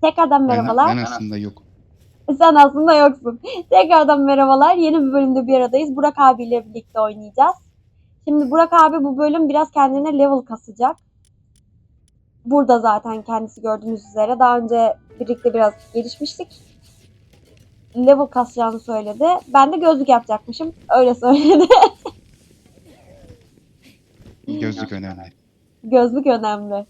Tekrardan merhabalar. Ben aslında yok. Sen aslında yoksun. Tekrardan merhabalar. Yeni bir bölümde bir aradayız. Burak abiyle birlikte oynayacağız. Şimdi Burak abi bu bölüm biraz kendine level kasacak. Burada zaten kendisi gördüğünüz üzere. Daha önce birlikte biraz gelişmiştik. Level kasacağını söyledi. Ben de gözlük yapacakmışım. Öyle söyledi. Gözlük önemli. Gözlük önemli.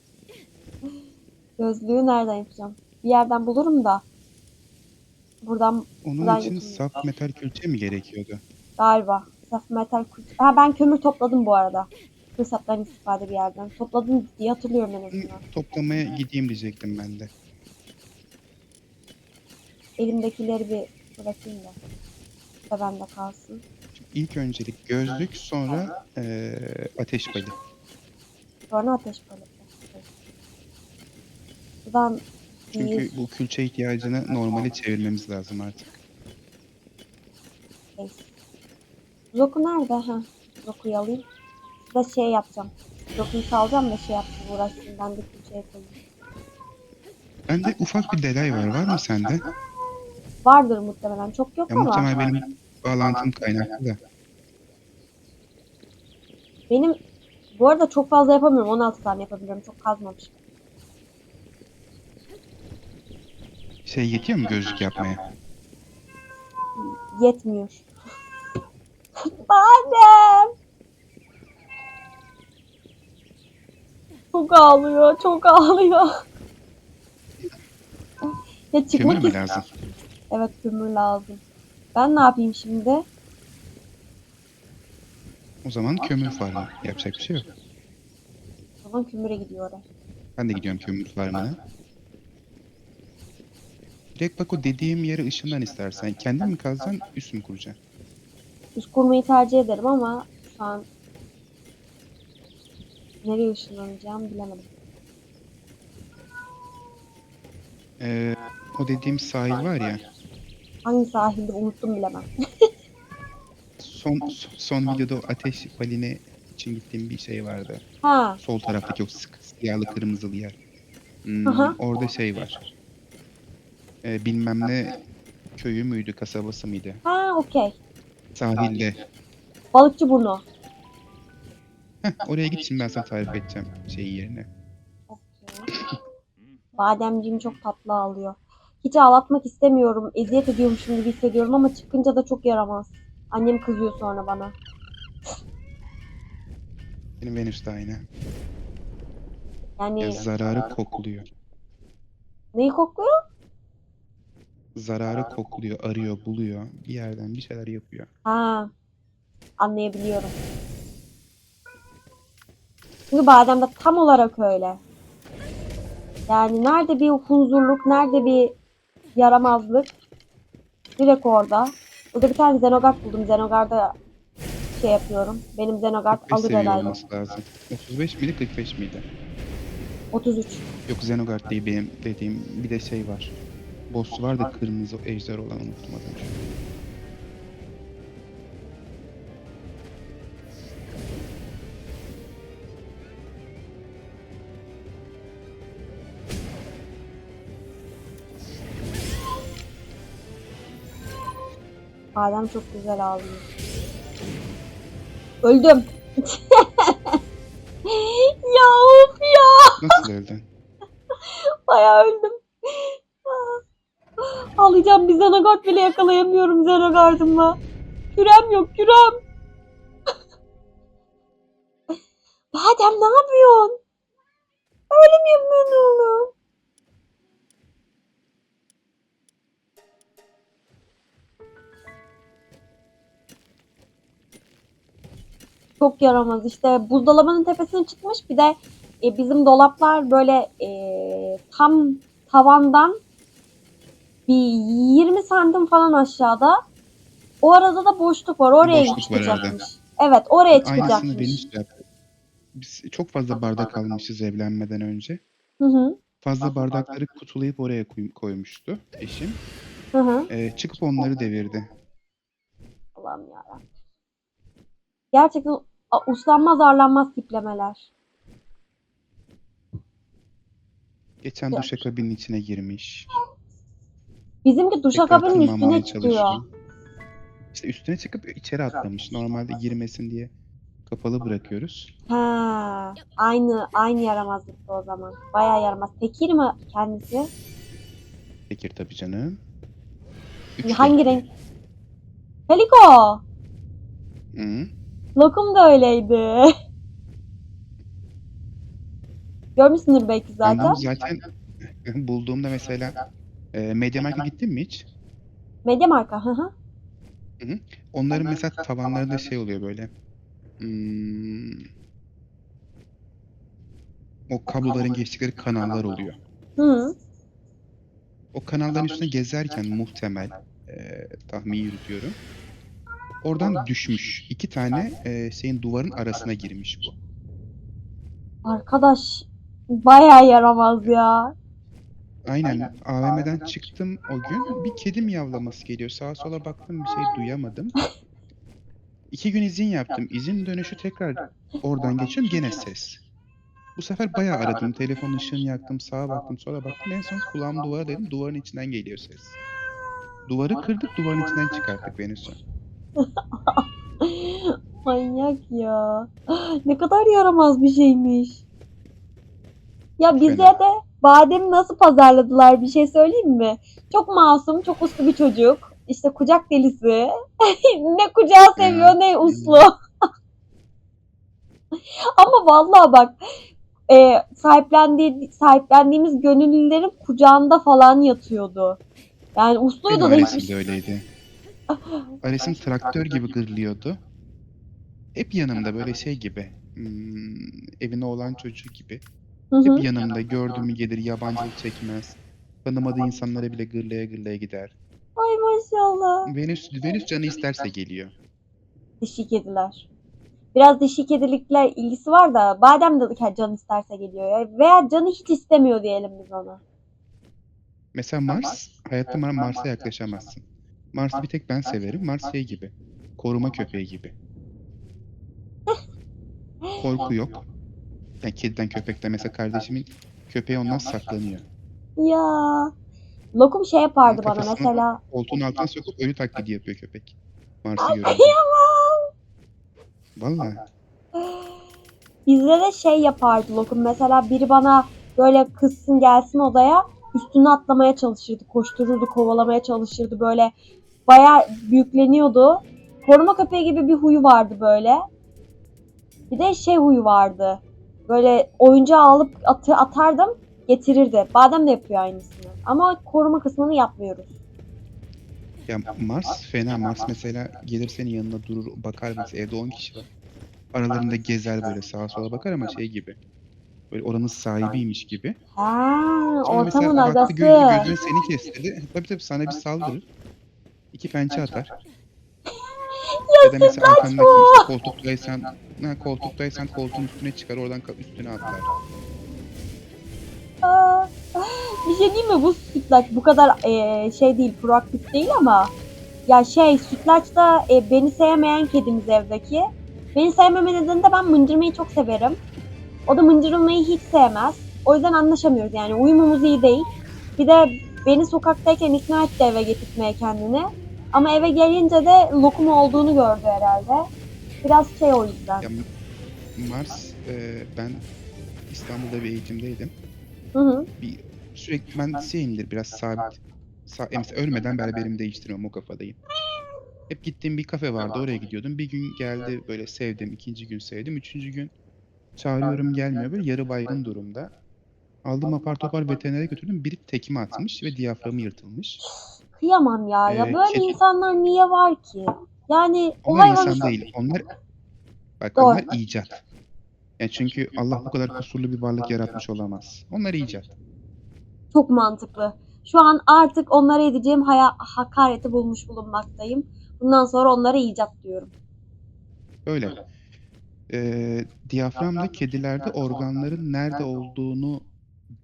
Gözlüğü nereden yapacağım? Bir yerden bulurum da. Buradan Onun buradan için yapayım. saf metal külçe mi gerekiyordu? Galiba. Saf metal Ha, ben kömür topladım bu arada. Fırsattan istifade bir yerden. Topladım diye hatırlıyorum en azından. Toplamaya gideyim diyecektim ben de. Elimdekileri bir bırakayım da. Bu da bende kalsın. İlk öncelik gözlük, sonra ateş bali. Sonra ateş paleti. Buradan Çünkü bir bu külçe ihtiyacını normale çevirmemiz lazım artık. şey. Zoku nerede? Ha. Zoku'yu alayım. Bir de şey yapacağım. Zoku'yu salacağım da şey yapayım. Uğraşsın. Ben de külçeye koyayım. Bende ufak bir delay var. Var mı sende? Vardır muhtemelen. Çok yok Ya ama. muhtemelen benim bağlantım kaynaklı da. Benim bu arada çok fazla yapamıyorum. 16 tane yapabiliyorum. Çok kazmamışım. Şey yetiyor mu gözlük yapmaya? Yetmiyor. Badem. Çok ağlıyor. Çok ağlıyor. Ya Kömür çıkmak mü lazım? Evet, kömür lazım. Ben ne yapayım şimdi? O zaman kömür farmı. Yapacak bir şey yok. O zaman kömüre gidiyor oraya. Ben de gidiyorum kömür farmına. Direkt bak o dediğim yere ışından istersen. Kendin mi kazacaksın, üst mü kuracaksın? Üst kurmayı tercih ederim ama şu an nereye ışınlanacağım bilemedim. O dediğim sahil var ya. Hangi sahilde unuttum bilemem. Son videoda o ateş baline için gittiğim bir şey vardı. Ha. Sol taraftaki o siyahlı kırmızılı yer. Aha. Orada şey var. Bilmem ne köyü müydü, kasabası mıydı? Ha, okey. Sahilde. Balıkçı burnu. Oraya git şimdi ben sana tarif edeceğim şeyi yerine. Okey. Bademciğim çok tatlı ağlıyor. Hiç ağlatmak istemiyorum. Eziyet ediyormuşum gibi hissediyorum ama çıkınca da çok yaramaz. Annem kızıyor sonra bana. Benim Venüs de aynı. Ya Yani zararı kokluyor. neyi kokluyor? Zararı kokluyor, arıyor, buluyor. Bir yerden bir şeyler yapıyor. Ha, anlayabiliyorum. Çünkü badem de tam olarak öyle. Yani nerede bir huzurluk, nerede bir yaramazlık direkt orada. Burada bir tane Zenogard buldum. Zenogard'a şey yapıyorum. Benim Zenogard 45 alır seviye herhalde. olması lazım. 35 miydi, 45 miydi? 33. Yok Xenogard değil benim dediğim. Bir de şey var. Boss var da kırmızı ejder olan unuttum adını. Badem çok güzel ağlıyor. Öldüm. Ya of ya. Nasıl öldün? Bayağı öldüm. Ağlayacağım. Bir Zenogard bile yakalayamıyorum Zenogard'ımla. Kürem yok, kürem. Badem ne yapıyorsun? Öyle mi yapıyorsun oğlum? Çok yaramaz. İşte buzdolabının tepesine çıkmış. Bir de bizim dolaplar böyle tam tavandan bir 20 santim falan aşağıda. O arada da boşluk var. Oraya Boşluk var arada. çıkacakmış. Evet, oraya Aynısını çıkacakmış. Venüs yaptı. Biz çok fazla bardak almışız evlenmeden önce. Hı hı. Fazla bardakları kutulayıp oraya koymuştu eşim. Hı hı. Çıkıp onları devirdi. Allah'ım yarabbim. Gerçekten uslanmaz arlanmaz tiplemeler. Geçen duşakabinin içine girmiş. Bizimki Tekrar duşakabinin tırmanmaya üstüne çıkıyor. çalışıyor. İşte üstüne çıkıp içeri atlamış. Normalde girmesin diye kapalı bırakıyoruz. Ha, aynı yaramazlıkta o zaman. Bayağı yaramaz. Tekir mi kendisi? Tekir tabii canım. 3 Hangi renkli. renk? Kaliko. Hı. Lokum da öyleydi. Görmüşsündür belki Ben zaten. bunu zaten bulduğumda mesela Mediamarkt'a gittin mi hiç? Mediamarkt'a. Hı hı. Hı hı. Onların mesela tavanlarında şey oluyor böyle. Hmm, o kabloların geçtikleri kanallar oluyor. Hı. O kanalların üstüne gezerken muhtemel tahmin yürütüyorum. Oradan düşmüş. 2 tane şeyin duvarın arasına girmiş bu. Arkadaş bayağı yaramaz ya. Aynen AVM'den çıktım o gün. Bir kedi miyavlaması geliyor. Sağa sola baktım bir şey duyamadım. 2 gün izin yaptım. İzin dönüşü tekrar oradan geçiyorum gene ses. Bu sefer bayağı aradım. Telefon ışığını yaktım. Sağa baktım sola baktım. En son kulağım duvara dedim. Duvarın içinden geliyor ses. Duvarı kırdık, duvarın içinden çıkarttık en son. Manyak ya. Ne kadar yaramaz bir şeymiş. Ya Çok bize fena. de bademi nasıl pazarladılar bir şey söyleyeyim mi? Çok masum, çok uslu bir çocuk. İşte kucak delisi. Ne kucağı Ya, seviyor ne uslu. Ama vallahi bak sahiplendiğimiz gönüllülerin kucağında falan yatıyordu. Yani benim usluydu da Ares'im hiçbir de öyleydi. Ares'im traktör gibi gırlıyordu. Hep yanımda böyle şey gibi. Evine olan çocuğu gibi. Hı Hep hı. yanımda gördüğümü gelir, yabancılık çekmez. Tanımadığı insanlara bile gırlaya gırlaya gider. Ay maşallah. Venüs canı isterse geliyor. Dişi kediler. Biraz dişi kedilikle ilgisi var da badem de can isterse geliyor ya. Veya canı hiç istemiyor diyelim biz ona. Mesela Mars, hayatta Mars'a yaklaşamazsın. Mars'ı bir tek ben severim. Mars şey gibi. Koruma köpeği gibi. Korku yok. Yani kediden köpekten mesela kardeşimin köpeği ondan saklanıyor. Ya. Lokum şey Onun yapardı bana kafasını mesela. koltuğun altına sokup ölü taklidi yapıyor köpek. Mars'ı Ay görünce. kıyamam. Valla. Bizde de şey yapardı Lokum. Mesela biri bana böyle kızsın gelsin odaya üstüne atlamaya çalışırdı. Koştururdu, kovalamaya çalışırdı. Böyle bayağı büyükleniyordu. Koruma köpeği gibi bir huyu vardı böyle. Bir de şey huyu vardı. Böyle oyuncağı alıp atardım getirirdi. Badem de yapıyor aynısını. Ama koruma kısmını yapmıyoruz. Ya Mars fena. Mars mesela gelir senin yanında durur bakar mesela evde 10 kişi var. Aralarında gezer böyle sağa sola bakar ama şey gibi. Böyle oranın sahibiymiş gibi. Ha, Sonra ortamın mesela baktı agası. gözüne seni kestirdi. Tabii sana bir saldırır. 2 pençe atar. Ya da mesela Sütlaç arkandaki işte bu. koltuktaysan koltuğun üstüne çıkar oradan üstüne atlar. Aa, bir şey diyeyim mi? Bu sütlaç bu kadar şey değil, proaktif değil ama ya şey sütlaç da beni sevmeyen kedimiz evdeki. Beni sevmeme nedeni de ben mıncırmayı çok severim. O da mıncırılmayı hiç sevmez. O yüzden anlaşamıyoruz yani uyumumuz iyi değil. Bir de beni sokaktayken ikna etti eve getirtmeye kendini. Ama eve gelince de lokum olduğunu gördü herhalde. Biraz şey o yüzden. Ya Mars ben İstanbul'da bir eğitimdeydim. Hı hı. Bir sürekli ben şeyimdir biraz sabit. Mesela ölmeden berberimi değiştirmem o kafadayım. Hep gittiğim bir kafe vardı oraya gidiyordum. Bir gün geldi böyle sevdim. İkinci gün sevdim. Üçüncü gün çağırıyorum gelmiyor böyle yarı baygın durumda. Aldım apar topar veterinere götürdüm. Biri tekme atmış ve diyaframı yırtılmış. Kıyamam ya. Ya böyle Kedi, insanlar niye var ki? Yani o onlar hayvanı insan değil. Onlar doğru. icat. Yani çünkü Allah bu kadar kusurlu bir varlık yaratmış olamaz. Onlar icat. Çok mantıklı. Şu an artık onlara edeceğim hakareti bulmuş bulunmaktayım. Bundan sonra onlara icat diyorum. Öyle. Diyafram da kedilerde organların nerede olduğunu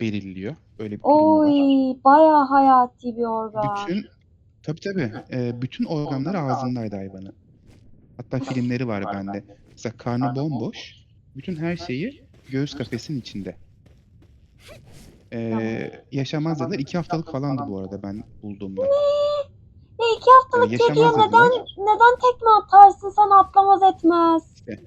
belirliyor. Öyle bir durumu Oy, var. bayağı hayati bir organ. Bütün tabii bütün organlar ağzındaydı hayvanın. Hatta filmleri var bende. Mesela karnı bomboş. Bütün her şeyi göğüs kafesinin içinde. Tamam. Yaşamaz dediler. 2 haftalık falandı bu arada ben bulduğumda. Ne 2 haftalık kediye Yaşamaz dediler. neden tekme atarsın? Sana atlamaz etmez. İşte.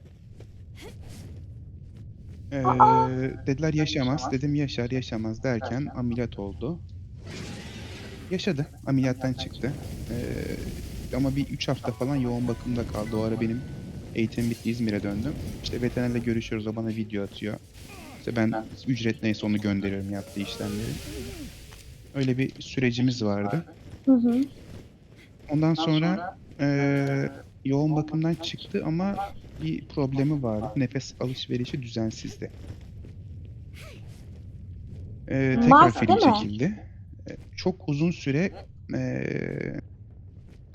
Aa, Dediler yaşamaz. Dedim yaşar yaşamaz derken ameliyat oldu. Yaşadı. Ameliyattan çıktı. Ama bir 3 hafta falan yoğun bakımda kaldı. O ara benim eğitim bitti, İzmir'e döndüm. İşte veterinerle görüşüyoruz. O bana video atıyor. İşte ben ücret neyse onu gönderiyorum yaptığı işlemleri. Öyle bir sürecimiz vardı. hı hı. Ondan sonra yoğun bakımdan çıktı ama bir problemi vardı. Nefes alışverişi düzensizdi. Tekrar Mars film değil mi? çekildi. Çok uzun süre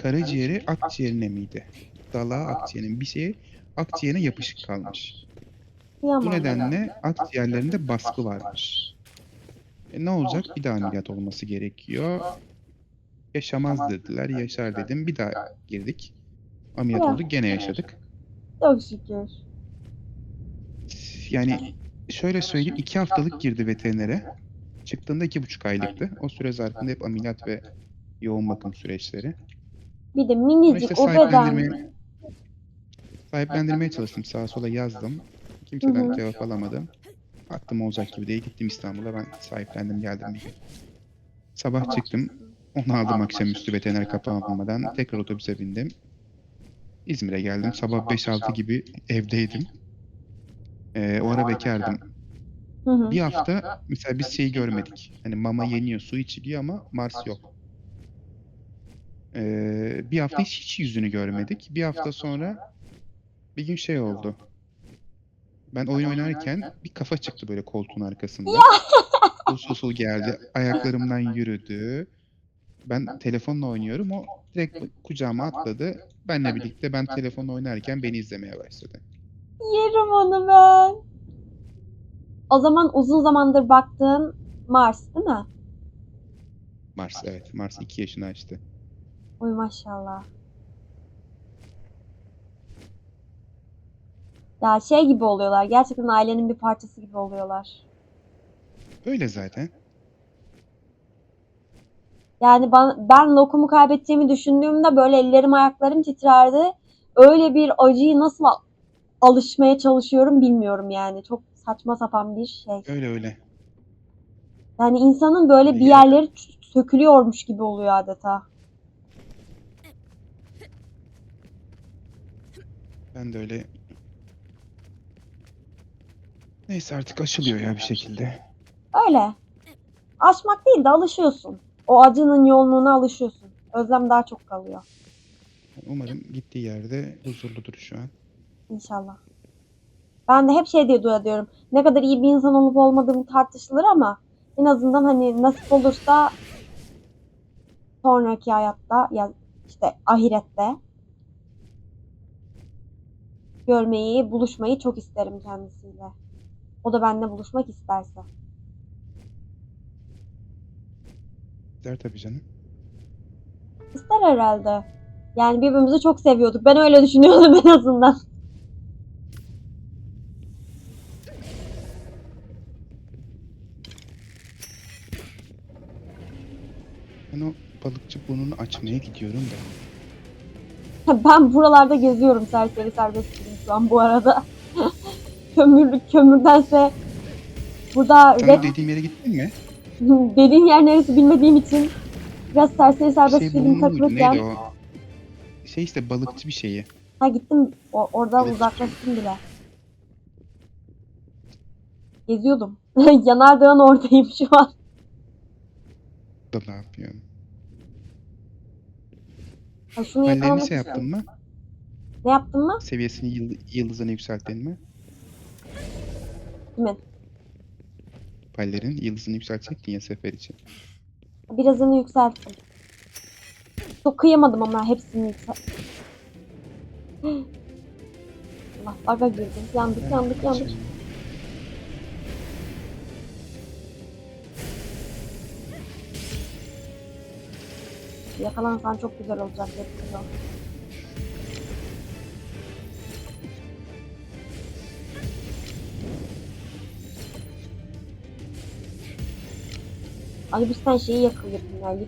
karaciğeri akciğerine miydi? Dalağı akciğerinin bir şeyi akciğerine yapışık kalmış. Bu Kıyamam. nedenle akciğerlerinde baskı varmış. Ne olacak? Bir daha ameliyat olması gerekiyor. Yaşamaz dediler. Yaşar dedim. Bir daha girdik. Ameliyat Ya, olduk. Gene yaşadık. çok şükür. Yani şöyle söyleyeyim. 2 haftalık girdi veterinere. Çıktığında 2,5 aylıktı. O süre zarfında hep ameliyat ve yoğun bakım süreçleri. Bir de Sonra minicik işte o beden. sahiplendirmeye çalıştım. Sağa sola yazdım. Hı Kimseden hı. cevap alamadım. Baktım olacak gibi değil. Gittim İstanbul'a. Ben sahiplendim geldim bir gün. Sabah çıktım. Onu aldım akşamüstü veteriner kapanmadan. Tekrar otobüse bindim. İzmir'e geldim. Sabah 5-6 gibi evdeydim. O ara bekardım. Hı hı. Bir hafta mesela biz şeyi görmedik. Hani mama yeniyor, su içiliyor ama Mars yok. Bir hafta hiç yüzünü görmedik. Bir hafta sonra bir gün şey oldu. Ben oyun oynarken bir kafa çıktı böyle koltuğun arkasında. Usul usul geldi. Ayaklarımdan yürüdü. Ben telefonla oynuyorum. O direkt kucağıma atladı. Benle birlikte ben telefonla oynarken beni izlemeye başladı. Yerim onu ben. O zaman uzun zamandır baktığın Mars değil mi? Mars evet. Mars 2 yaşını açtı. Oy maşallah. Ya şey gibi oluyorlar. Gerçekten ailenin bir parçası gibi oluyorlar. Öyle zaten. Yani ben Lokum'u kaybedeceğimi düşündüğümde böyle ellerim ayaklarım titrerdi. Öyle bir acıyı nasıl alışmaya çalışıyorum bilmiyorum yani. Çok saçma sapan bir şey. Öyle öyle. Yani insanın böyle bir Ya, yerleri sökülüyormuş gibi oluyor adeta. ben de öyle. Neyse artık aşılıyor ya bir şekilde. Öyle. Aşmak değil de alışıyorsun. O acının yoğunluğuna alışıyorsun. Özlem daha çok kalıyor. Umarım gittiği yerde huzurludur şu an. İnşallah. Ben de hep şey diye dua ediyorum. Ne kadar iyi bir insan olup olmadığım tartışılır ama en azından hani nasip olursa sonraki hayatta ya işte ahirette görmeyi, buluşmayı çok isterim kendisiyle. O da benimle buluşmak isterse. Der tabii canım. İster herhalde. Yani birbirimizi çok seviyorduk. Ben öyle düşünüyordum en azından. Ben o balıkçı burnunu açmaya gidiyorum da. Ben buralarda geziyorum serseri serbest gideyim şu an bu arada. Kömürdense burada Sen red o dediğim yere gittin mi? dediğin yer neresi bilmediğim için biraz serseri serbest Şey film burnu muydu? Neydi takılırken o? Şey işte balıkçı bir şeyi. ha gittim oradan Evet. uzaklaştım bile. Geziyordum. Yanardağın oradayım şu an. Da ne yapıyorsun? Ha, şunu Hallerini yakalamak şey istiyorum. yaptın mı? Ne yaptın mı? Seviyesini yıldızını yükselttin mi? Kimin? Pallerin yıldızını yükseltecektin ya sefer için. Birazını yükselttim. Çok kıyamadım ama hepsini Allah baga girdim. Yandık yandık yandık. Yakalansan çok güzel olacak. Yapacağım. Anubis'ten şeyi yakayım ya.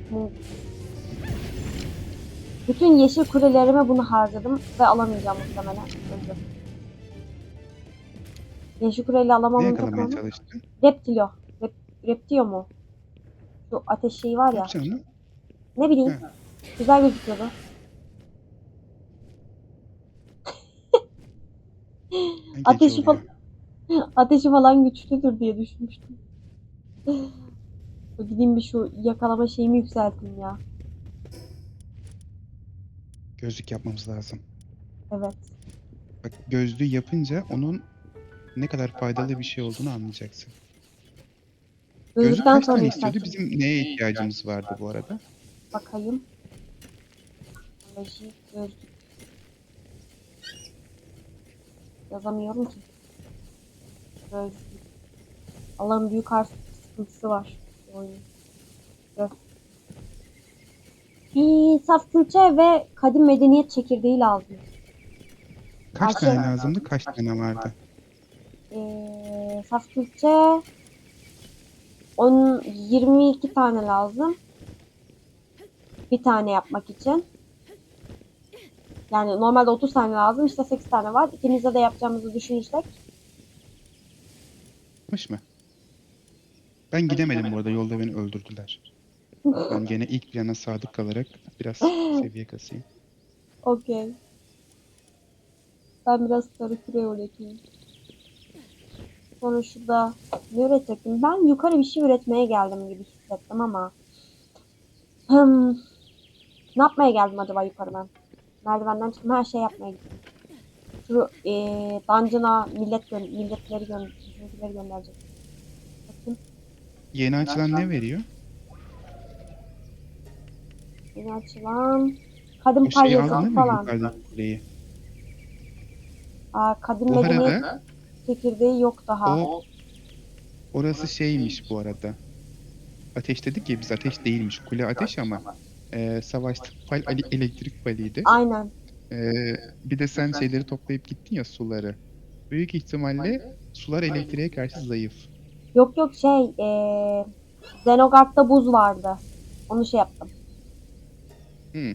Bütün yeşil kulelerime bunu harcadım ve alamayacağım muhtemelen. Öldüm. Yeşil kuleyle Ne alamamın tek yakalamaya anı çalıştın? Reptilo. Reptio mu? Şu ateş şeyi var Ne ya. yapacaksın onu? Ne bileyim. Ha, Güzel gözüküyordu. gece Ateşi oluyor. falan, ateşi falan güçlüdür diye düşünmüştüm. Gideyim bir şu yakalama şeyimi yükselteyim ya. Gözlük yapmamız lazım. Evet. Bak gözlüğü yapınca onun ne kadar faydalı bir şey olduğunu anlayacaksın. Gözlük Gözlükten kaç sonra tane istiyordu? yükselteceğim. Bizim neye ihtiyacımız vardı bu arada? Bakayım. Teknoloji, gözlük. Yazamıyorum ki. Gözlük. Allah'ın büyük harf sıkıntısı var. Bu oyunun. Gözlük. Bir saf külçe ve kadim medeniyet çekirdeği lazım. Kaç Ayşe, tane lazımdı? Kaç tane vardı? saf külçe 22 tane lazım. Bir tane yapmak için. Yani normalde 30 tane lazım. İşte 8 tane var. İkimizde de yapacağımızı düşünürsek. Yapmış mı? Ben gidemedim bu arada. Yolda beni öldürdüler. Ben gene ilk plana sadık kalarak biraz seviye kasayım. Okey. Ben biraz sarı küre üreteyim. Sonra şurada ne üretecektim? Ben yukarı bir şey üretmeye geldim gibi hissettim ama. Hmm, ne yapmaya geldim acaba yukarı ben? Merdivenden çıktım. Her şey yapmaya gittim. Şu dungeon'a bizimkileri gönderecek. Bakayım. Yeni açılan ne veriyor? Yeni açılan kadim O şeyi palyası aldın değil mi? falan. Yukarıdaki kuleyi. Kadim Bu medeniyet arada çekirdeği yok daha. orası şeymiş bu arada. Ateş dedik ya biz ateş değilmiş. Kule ateş ama savaştık pal elektrik paliydi. Aynen. E, bir de sen şeyleri toplayıp gittin ya suları. Büyük ihtimalle sular elektriğe karşı zayıf. Yok yok Zenogard'da buz vardı. Onu şey yaptım. Hmm.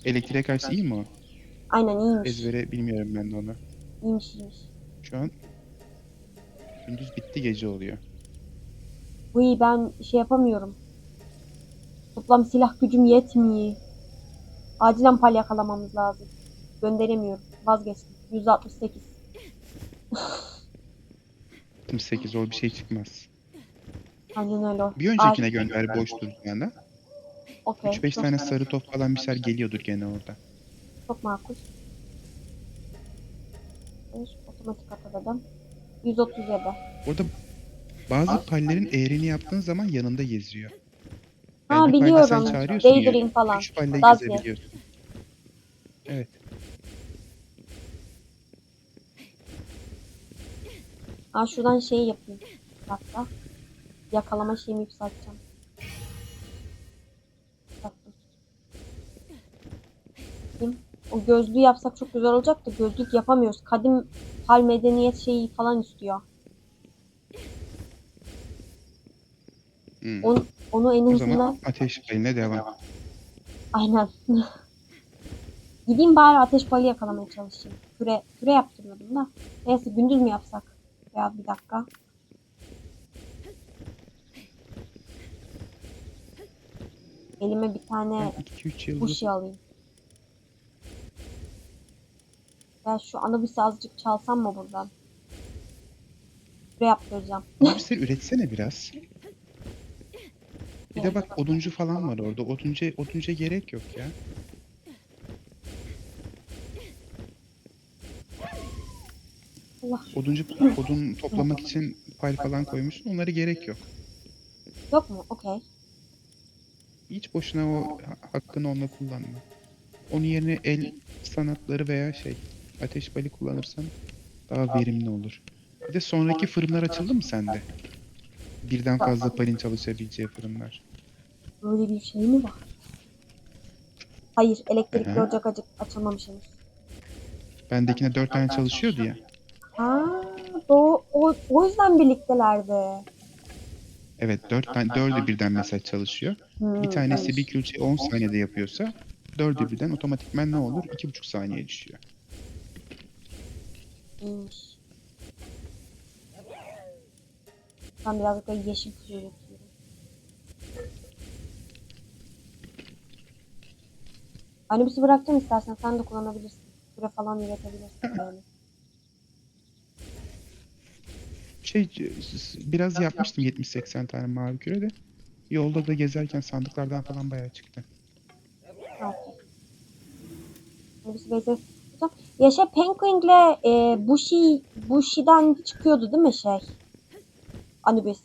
Elektriğe karşı iyi mi o? Aynen iyiymiş. Ezbere bilmiyorum ben de onu. İyiymiş. Şu an gündüz bitti gece oluyor. Bu iyi ben şey yapamıyorum. Toplam silah gücüm yetmiyor. Acilen pal yakalamamız lazım. Gönderemiyorum. Vazgeçtim. 168. 28 zor bir şey çıkmaz. Aynen öyle o. Bir öncekine gönder boş duracağına. Okey. 3-5 tane sarı top falan bir şeyler geliyordur gene orada. Çok makul. Otomatik atladım. 137. Orada bazı pallerin eğrini yaptığın zaman yanında geziyor. Yani Ha bir palle sen biliyorum. çağırıyorsun ya Daydream falan. 3 palle Dacia. gezebiliyorsun. Evet. Ha şuradan şeyi yapayım. Hatta yakalama şeyimi yükselteceğim. Yaptım. O gözlüğü yapsak çok güzel olacak da gözlük yapamıyoruz. Kadim hal medeniyet şeyi falan istiyor. Hmm. Onu en O zaman hızında ateş paline devam. aynen. Gideyim bari ateş balı yakalamaya çalışayım. Küre yaptırıyordum da. Neyse gündüz mü yapsak? Ya bir dakika. Elime bir tane Ben 2-3 bu yıldır şey alayım. Ya şu Anubis'i azıcık çalsam mı buradan? Küre yaptıracağım. Anubisleri üretsene biraz. Bir de bak oduncu falan var orada. Oduncuya gerek yok ya. Allah. Odun toplamak için pal falan koymuşsun. Onlara gerek yok. Yok mu? Okey. Hiç boşuna o hakkını onunla kullanma. Onun yerine el sanatları veya ateş pali kullanırsan daha verimli olur. Bir de sonraki fırınlar açıldı mı sende? Birden fazla palin çalışabileceği fırınlar. Böyle bir şey mi var? Hayır, elektrikli Aha. ocak açılmamış henüz. Bendekine 4 tane çalışıyordu ya. Ha, o yüzden birliktelerdi. Evet, 4'ü birden mesela çalışıyor. Bir tanesi bir külçe 10 saniyede yapıyorsa 4'ü birden otomatikman ne olur? 2,5 saniye düşüyor. İyiymiş. Ben birazcık da yeşil suyu yapıyorum. Anubis'i bırakacağım, istersen sen de kullanabilirsin. Küre falan üretebilirsin yani. Biraz yapmıştım 70-80 tane mavi küre de. Yolda da gezerken sandıklardan falan bayağı çıktı. Okay. Anubis'i base'e tutacağım. Ya şey Penguin'le Bushi'den çıkıyordu değil mi şey? Anubis.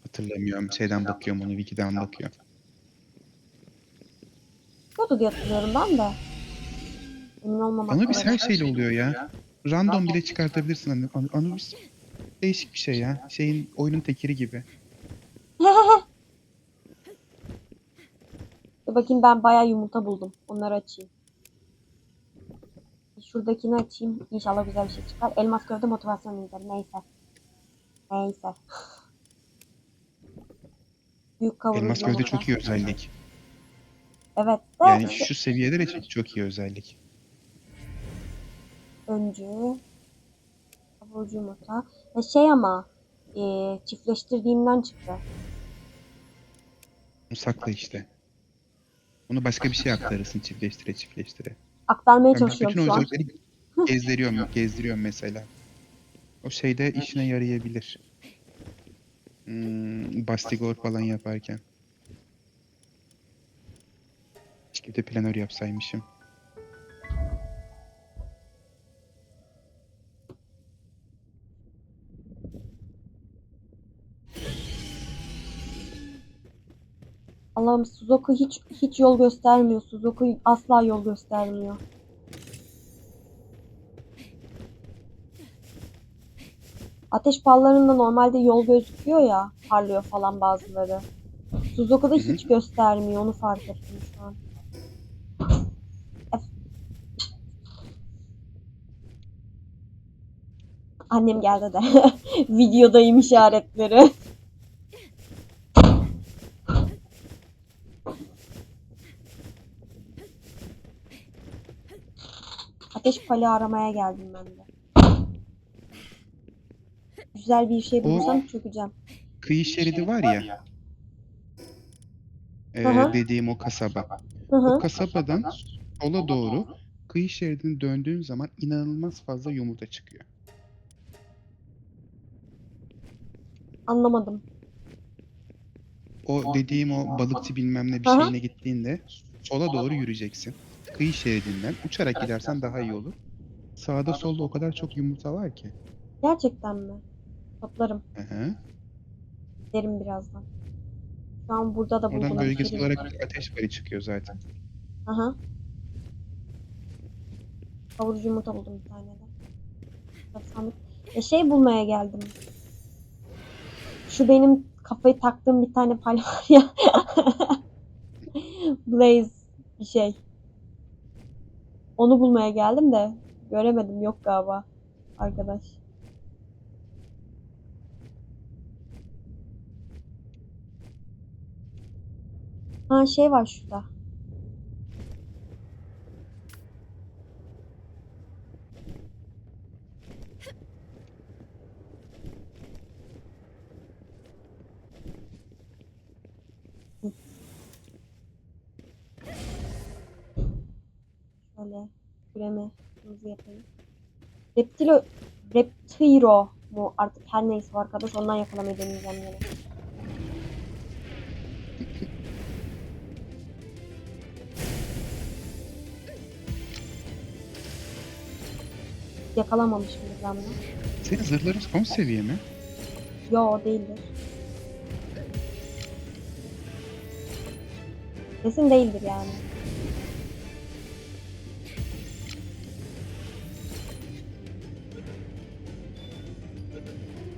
Hatırlamıyorum. Şeyden bakıyorum onu, Wiki'den bakıyorum. Çıkıyordu diye hatırlıyorum ben de. Emin olmamakla Anubis her beraber. şeyle oluyor ya. Random bile çıkartabilirsin. Anubis değişik bir şey ya. Oyunun tekeri gibi. Dur bakayım, ben bayağı yumurta buldum. Onları açayım. Şuradakini açayım. İnşallah güzel bir şey çıkar. Elmas gövde motivasyon ünitesi. Neyse. Neyse. Büyük kavurucu Elmas gözde yumurta. çok iyi özellik. Evet de Yani şu seviyeler için çok iyi özellik. öncü. Kavurucu yumurta. Ve şey ama çiftleştirdiğimden çıktı. Bunu sakla işte. Bunu başka bir şey aktarırsın çiftleştire çiftleştire. Aktarmaya Ben çalışıyorum bütün o şu an. özellikleri gezdiriyorum mesela. O şeyde işine yarayabilir. Bastigor falan yaparken. Keşke de planör yapsaymışım. Allah'ım, Sudoku hiç yol göstermiyor. Sudoku asla yol göstermiyor. Ateş ballarında normalde yol gözüküyor ya. Parlıyor falan bazıları. Sudoku'da Hı hı. hiç göstermiyor. Onu fark ettim şu an. Annem geldi de. Videodayım işaretleri. Ateş pali aramaya geldim ben de. Güzel bir şey O bulursam çökeceğim. kıyı şeridi var ya, Hı hı. dediğim o kasaba. Hı O hı. kasabadan sola doğru kıyı şeridini döndüğün zaman inanılmaz fazla yumurta çıkıyor. Anlamadım. O dediğim o balıkçı bilmem ne bir Hı hı. şeyine gittiğinde sola doğru yürüyeceksin. Kıyı şeridinden uçarak gidersen daha iyi olur. Sağda solda o kadar çok yumurta var ki. Gerçekten mi? Toplarım. Hı hı. Derim birazdan. Şu an burada da Oradan buldum bir bölgesel sürü. olarak ateş payı çıkıyor zaten. Hı hı. Kavurucu yumurta buldum bir tane de. Sandık. Şey bulmaya geldim. Şu benim kafayı taktığım bir tane pal var ya. Blaze bir şey. Onu bulmaya geldim de göremedim, yok galiba arkadaş. Ha, şey var şurada. Şöyle küremi hızlı yapayım. Reptilo, Reptiro mu artık, her neyse arkadaş, ondan yakalamayı deneyeceğim yine. Yakalamamışım ben bunu. Senin zırhların son seviye mi? Yo, değildir. Kesin değildir yani.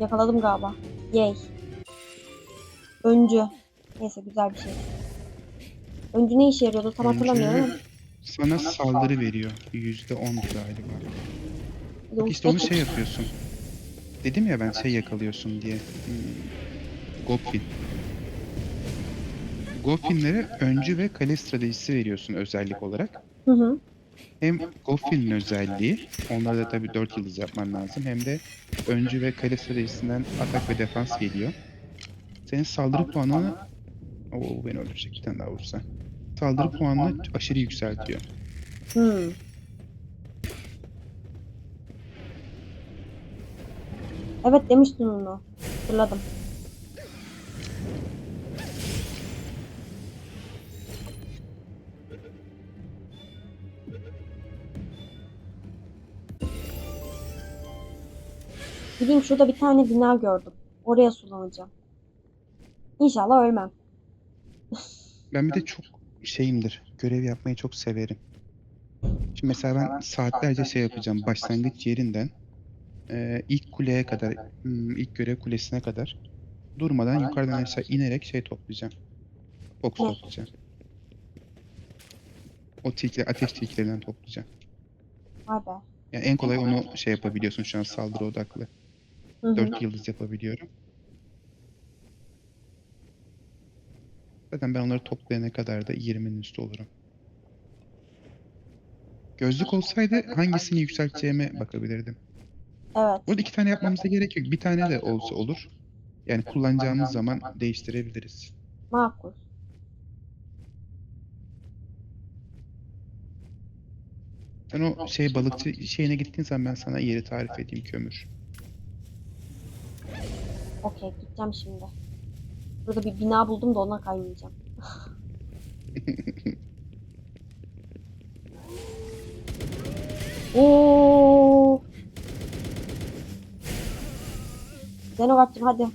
Yakaladım galiba. Yay. Öncü. Neyse, güzel bir şey. Öncü ne işe yarıyordu tam hatırlamıyorum ama. Öncü sana saldırı veriyor. %10 galiba. Bir de Bak işte onu ustaçım. şey yapıyorsun. Dedim ya ben şey yakalıyorsun diye. Goblin. Goffin'lere öncü ve kale stratejisi veriyorsun özellik olarak. Hı hı. Hem Goffin'in özelliği, onları da tabii 4 yıldız yapman lazım. Hem de öncü ve kale stratejisinden atak ve defans geliyor. Senin saldırı puanını, o beni öldürecek bir tane daha vursa. Saldırı puanını aşırı yükseltiyor. Hmm. Evet demiştin onu. Hatırladım. Gideyim şurada bir tane bina gördüm. Oraya sulanacağım. İnşallah ölmem. Ben bir de çok şeyimdir, görev yapmayı çok severim. Şimdi mesela ben saatlerce şey yapacağım. Başlangıç yerinden ilk kuleye kadar, ilk görev kulesine kadar durmadan yukarıdan aşağı inerek şey toplayacağım. Box Ne? toplayacağım. O tilkiler, ateş tilkilerinden toplayacağım. Vay be. Yani en kolay onu şey yapabiliyorsun şu an saldırı odaklı. Hı hı. 4 yıldız yapabiliyorum. Zaten ben onları toplayana kadar da 20'nin üstü olurum. Gözlük olsaydı hangisini yükselteceğime bakabilirdim. Evet. Burada 2 tane yapmamıza gerek yok. Bir tane de olsa olur. Yani kullanacağımız zaman değiştirebiliriz. Makul. Sen o şey balıkçı şeyine gittiğin zaman ben sana yeri tarif edeyim, kömür. Okey gideceğim şimdi. Burada bir bina buldum da ona kaymayacağım. Oo. Zenogart'cığım hadi.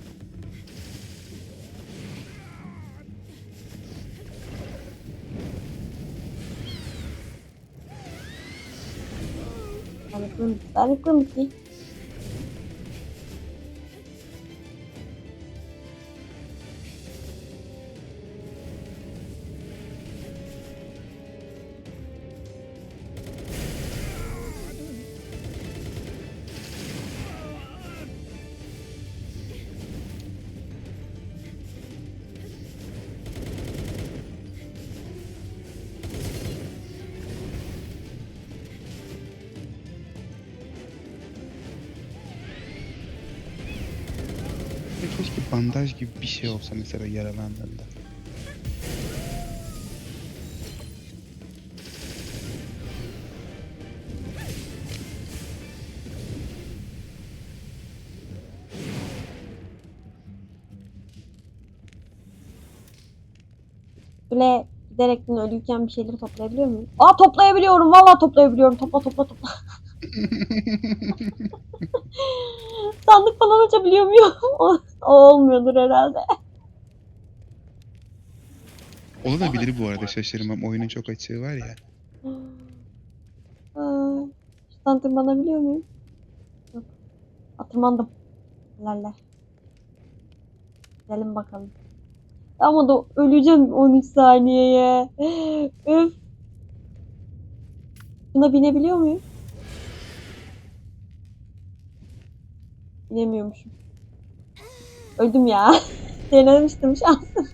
Dayanıklığım bitti. Ve keşke bandaj gibi bir şey olsa mesela yaralandığında. Böyle giderekten ölüyken bir şeyleri toplayabiliyor muyum? Aa toplayabiliyorum. Vallahi toplayabiliyorum. Topla topla topla. Sandık falan açabiliyor muyum? O olmuyordur herhalde. Olabilir bu arada, şaşırmam. Oyunun çok açığı var ya. Aa, şuradan tırmanabiliyor muyum? Yok. Aa, tırmandım. Lerler. Gidelim bakalım. Ama da öleceğim 13 saniyeye. Öf. Buna binebiliyor muyum? Binemiyormuşum. Öldüm ya. Denemiştim şansım.